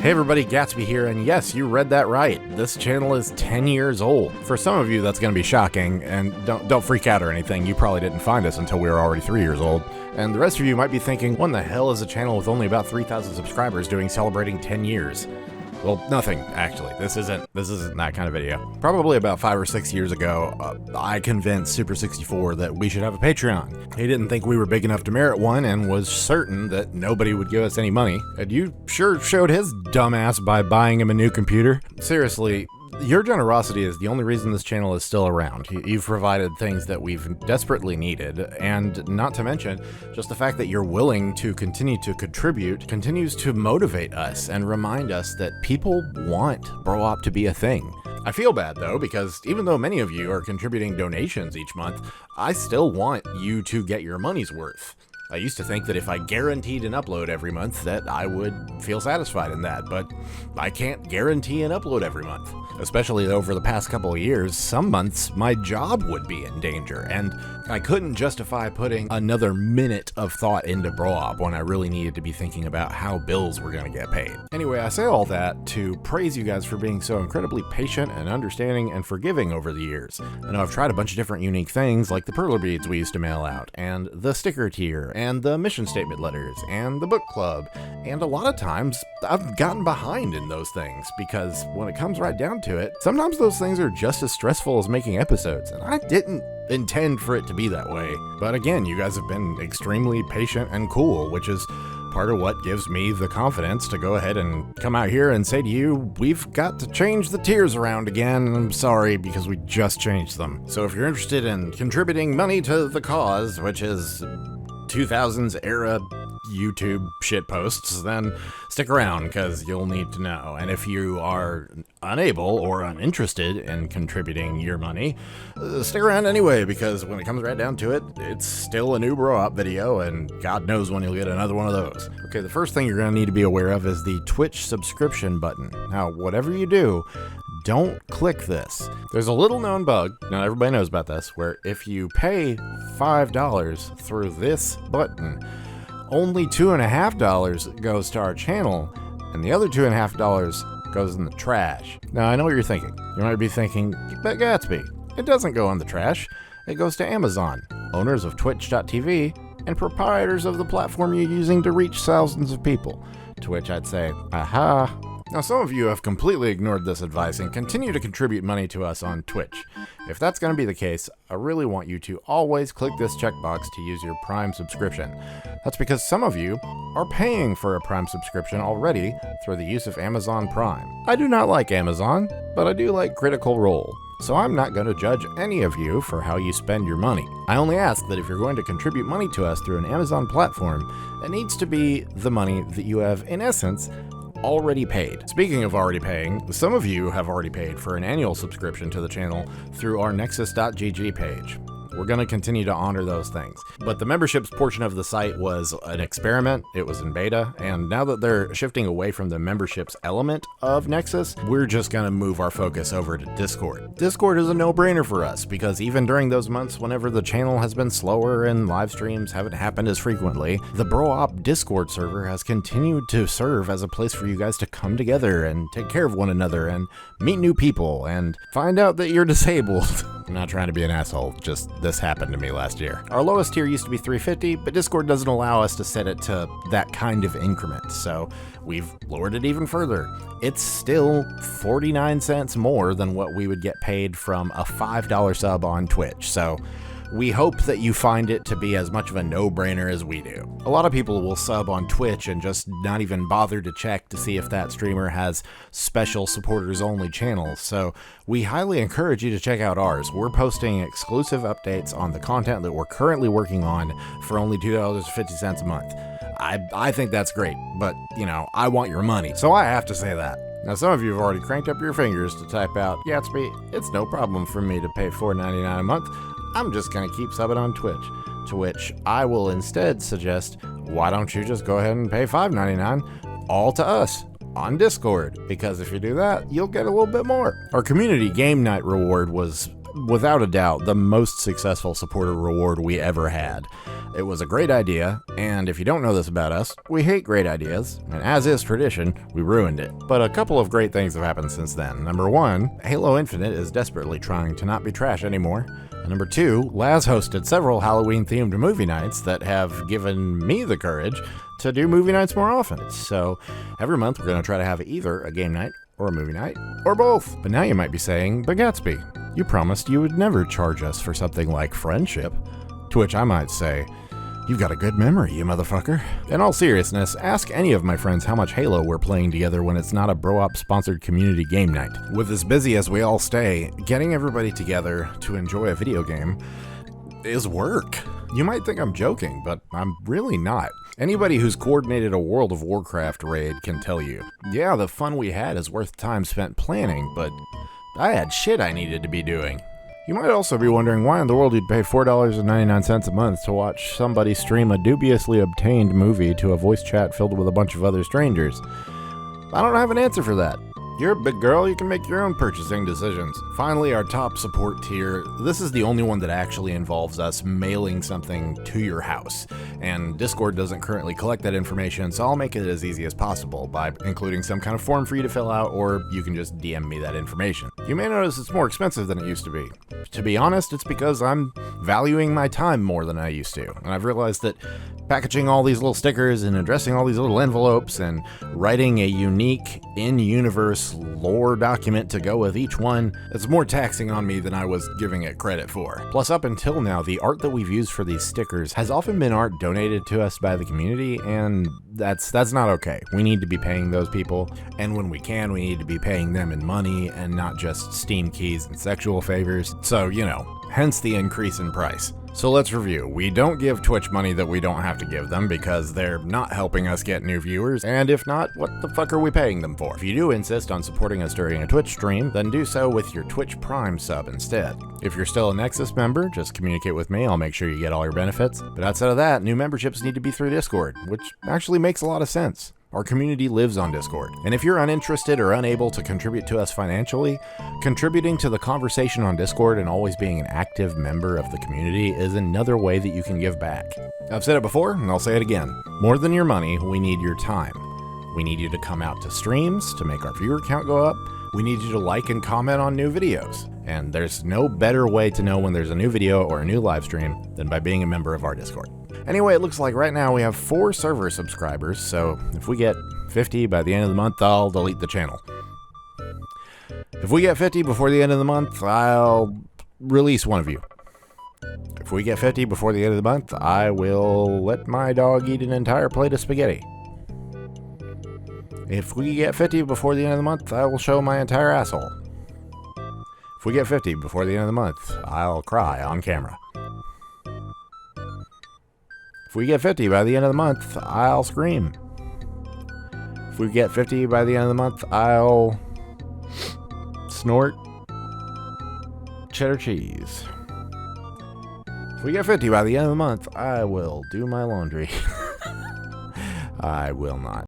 Hey everybody, Gatsby here, and yes, you read that right. This channel is 10 years old. For some of you, that's going to be shocking, and don't freak out or anything. You probably didn't find us until we were already 3 years old. And the rest of you might be thinking, what in the hell is a channel with only about 3,000 subscribers doing celebrating 10 years? Well, nothing, actually. This isn't that kind of video. Probably about 5 or 6 years ago, I convinced Super64 that we should have a Patreon. He didn't think we were big enough to merit one and was certain that nobody would give us any money. And you sure showed his dumbass by buying him a new computer. Seriously, your generosity is the only reason this channel is still around. You've provided things that we've desperately needed, and not to mention, just the fact that you're willing to continue to contribute continues to motivate us and remind us that people want Bro Op to be a thing. I feel bad though, because even though many of you are contributing donations each month, I still want you to get your money's worth. I used to think that if I guaranteed an upload every month that I would feel satisfied in that, but I can't guarantee an upload every month. Especially over the past couple of years, some months my job would be in danger, and I couldn't justify putting another minute of thought into Bro Op when I really needed to be thinking about how bills were going to get paid. Anyway, I say all that to praise you guys for being so incredibly patient and understanding and forgiving over the years. I know I've tried a bunch of different unique things like the perler beads we used to mail out, and the sticker tier, and the mission statement letters, and the book club, and a lot of times I've gotten behind in those things because when it comes right down to it, sometimes those things are just as stressful as making episodes, and I didn't intend for it to be that way. But again, you guys have been extremely patient and cool, which is part of what gives me the confidence to go ahead and come out here and say to you, we've got to change the tiers around again. I'm sorry, because we just changed them. So if you're interested in contributing money to the cause, which is 2000s era YouTube shitposts, then stick around because you'll need to know. And if you are unable or uninterested in contributing your money, stick around anyway, because when it comes right down to it, it's still a new Bro Op video, and God knows when you'll get another one of those. Okay, the first thing you're going to need to be aware of is the Twitch subscription button. Now, whatever you do, don't click this. There's a little known bug, not everybody knows about this, where if you pay $5 through this button, only $2.50 goes to our channel, and the other $2.50 goes in the trash. Now, I know what you're thinking. You might be thinking, but Gatsby, it doesn't go in the trash. It goes to Amazon, owners of Twitch.tv, and proprietors of the platform you're using to reach thousands of people. To which I'd say, aha. Now, some of you have completely ignored this advice and continue to contribute money to us on Twitch. If that's going to be the case, I really want you to always click this checkbox to use your Prime subscription. That's because some of you are paying for a Prime subscription already through the use of Amazon Prime. I do not like Amazon, but I do like Critical Role. So I'm not going to judge any of you for how you spend your money. I only ask that if you're going to contribute money to us through an Amazon platform, it needs to be the money that you have, in essence, already paid. Speaking of already paying, some of you have already paid for an annual subscription to the channel through our nexus.gg page. We're going to continue to honor those things. But the memberships portion of the site was an experiment. It was in beta. And now that they're shifting away from the memberships element of Nexus, we're just going to move our focus over to Discord. Discord is a no-brainer for us because even during those months whenever the channel has been slower and live streams haven't happened as frequently, the Bro Op Discord server has continued to serve as a place for you guys to come together and take care of one another and meet new people and find out that you're disabled. I'm not trying to be an asshole, just this happened to me last year. Our lowest tier used to be $3.50, but Discord doesn't allow us to set it to that kind of increment, so we've lowered it even further. It's still 49 cents more than what we would get paid from a $5 sub on Twitch, so we hope that you find it to be as much of a no-brainer as we do. A lot of people will sub on Twitch and just not even bother to check to see if that streamer has special supporters-only channels, so we highly encourage you to check out ours. We're posting exclusive updates on the content that we're currently working on for only $2.50 a month. I think that's great, but, you know, I want your money, so I have to say that. Now, some of you have already cranked up your fingers to type out, Gatsby, it's no problem for me to pay $4.99 a month. I'm just going to keep subbing on Twitch. To which I will instead suggest, why don't you just go ahead and pay $5.99 all to us on Discord? Because if you do that, you'll get a little bit more. Our community game night reward was without a doubt, the most successful supporter reward we ever had. It was a great idea, and if you don't know this about us, we hate great ideas, and as is tradition, we ruined it. But a couple of great things have happened since then. Number one, Halo Infinite is desperately trying to not be trash anymore. And number two, Laz hosted several Halloween-themed movie nights that have given me the courage to do movie nights more often. So every month we're going to try to have either a game night or a movie night, or both. But now you might be saying, but Gatsby, you promised you would never charge us for something like friendship. To which I might say, you've got a good memory, you motherfucker. In all seriousness, ask any of my friends how much Halo we're playing together when it's not a bro-op-sponsored community game night. With as busy as we all stay, getting everybody together to enjoy a video game is work. You might think I'm joking, but I'm really not. Anybody who's coordinated a World of Warcraft raid can tell you. Yeah, the fun we had is worth time spent planning, but I had shit I needed to be doing. You might also be wondering why in the world you'd pay $4.99 a month to watch somebody stream a dubiously obtained movie to a voice chat filled with a bunch of other strangers. I don't have an answer for that. You're a big girl, you can make your own purchasing decisions. Finally, our top support tier. This is the only one that actually involves us mailing something to your house. And Discord doesn't currently collect that information, so I'll make it as easy as possible by including some kind of form for you to fill out, or you can just DM me that information. You may notice it's more expensive than it used to be. To be honest, it's because I'm valuing my time more than I used to. And I've realized that packaging all these little stickers and addressing all these little envelopes and writing a unique in-universe lore document to go with each one, it's more taxing on me than I was giving it credit for. Plus, up until now, the art that we've used for these stickers has often been art donated to us by the community, and that's not okay. We need to be paying those people, and when we can, we need to be paying them in money and not just Steam keys and sexual favors. So, hence the increase in price. So let's review. We don't give Twitch money that we don't have to give them because they're not helping us get new viewers, and if not, what the fuck are we paying them for? If you do insist on supporting us during a Twitch stream, then do so with your Twitch Prime sub instead. If you're still a Nexus member, just communicate with me, I'll make sure you get all your benefits. But outside of that, new memberships need to be through Discord, which actually makes a lot of sense. Our community lives on Discord, and if you're uninterested or unable to contribute to us financially, contributing to the conversation on Discord and always being an active member of the community is another way that you can give back. I've said it before, and I'll say it again. More than your money, we need your time. We need you to come out to streams to make our viewer count go up. We need you to like and comment on new videos. And there's no better way to know when there's a new video or a new live stream than by being a member of our Discord. Anyway, it looks like right now we have 4 server subscribers, so if we get 50 by the end of the month, I'll delete the channel. If we get 50 before the end of the month, I'll release one of you. If we get 50 before the end of the month, I will let my dog eat an entire plate of spaghetti. If we get 50 before the end of the month, I will show my entire asshole. If we get 50 before the end of the month, I'll cry on camera. If we get 50 by the end of the month, I'll scream. If we get 50 by the end of the month, I'll snort cheddar cheese. If we get 50 by the end of the month, I will do my laundry. I will not.